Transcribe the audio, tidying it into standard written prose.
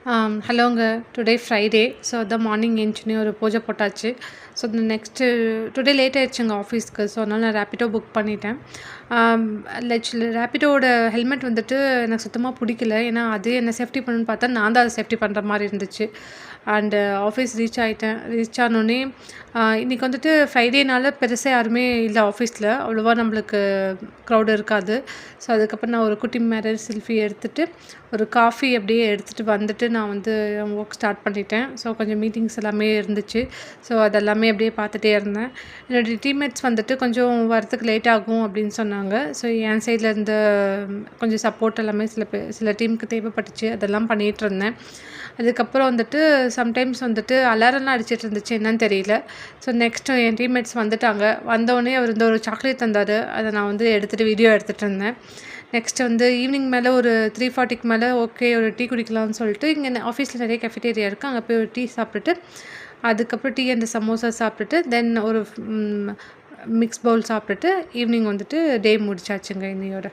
ஹலோங்க. Today Friday. So அதான் morning எந்திச்சோனே ஒரு பூஜை போட்டாச்சு. ஸோ நெக்ஸ்ட்டு டுடே லேட் ஆயிடுச்சுங்க ஆஃபீஸ்க்கு. ஸோ அதனால நான் ரேப்பிடோ புக் பண்ணிட்டேன். ஆம் ரேப்பிடோவோட ஹெல்மெட் வந்துட்டு எனக்கு சுத்தமா புடிக்கல. ஏன்னா, அது என்ன சேஃப்டி பண்ணுன்னு பார்த்தா, நான் தான் அத சேஃப்டி பண்ற மாரி இருந்துச்சு. அண்டு ஆஃபீஸ் ரீச் ஆயிட்டேன். ரீச் ஆனோனே இன்னைக்கு வந்துட்டு ஃப்ரைடேனால பெருசா யாருமே இல்ல ஆஃபீஸ்ல. அவ்வளவா நம்மளுக்கு க்ரவுட் இருக்காது. ஸோ அதுக்கப்புறம் நான் ஒரு குட்டி மிரர் செல்ஃபி எடுத்துட்டு, ஒரு காஃபி அப்படியே எடுத்துட்டு வந்துட்டு நான் வந்து ஒர்க் ஸ்டார்ட் பண்ணிட்டேன். ஸோ கொஞ்சம் மீட்டிங்ஸ் எல்லாமே இருந்துச்சு. ஸோ அதெல்லாமே அப்படியே பார்த்துட்டே இருந்தேன். என்னுடைய டீம்மேட்ஸ் வந்துட்டு கொஞ்சம் வரதுக்கு லேட் ஆகும் அப்படின்னு சொன்னாங்க. ஸோ என் சைட்லேருந்து கொஞ்சம் சப்போர்ட் எல்லாமே சில டீமுக்கு தேவைப்பட்டுச்சு. அதெல்லாம் பண்ணிகிட்டுருந்தேன். அதுக்கப்புறம் வந்துட்டு சம்டைம்ஸ் வந்துட்டு அலாரம்லாம் அடிச்சிட்டு இருந்துச்சு. என்னன்னு தெரியல. ஸோ நெக்ஸ்ட்டு என் டீம்மேட்ஸ் வந்துட்டாங்க. வந்தோனே அவர் வந்து ஒரு சாக்லேட் தந்தாரு. அத நான் வந்து எடுத்துட்டு வீடியோ எடுத்துட்டு இருந்தேன். நெக்ஸ்ட்டு வந்து ஈவினிங் மேல ஒரு 3:40க்கு மேல ஓகே ஒரு டீ குடிக்கலாம்னு சொல்லிட்டு, இங்க ஆஃபீஸ்ல நெறைய கஃபேட்டேரியா இருக்கு. அங்க போய் ஒரு டீ சாப்பிட்டுட்டு, அதுக்கப்புறம் டீ அண்ட் சமோசா சாப்பிட்டுட்டு, தென் ஒரு மிக்ஸ் பவுல் சாப்பிட்டுட்டு, ஈவினிங் வந்துட்டு டே முடிச்சாச்சுங்க இன்னையோட.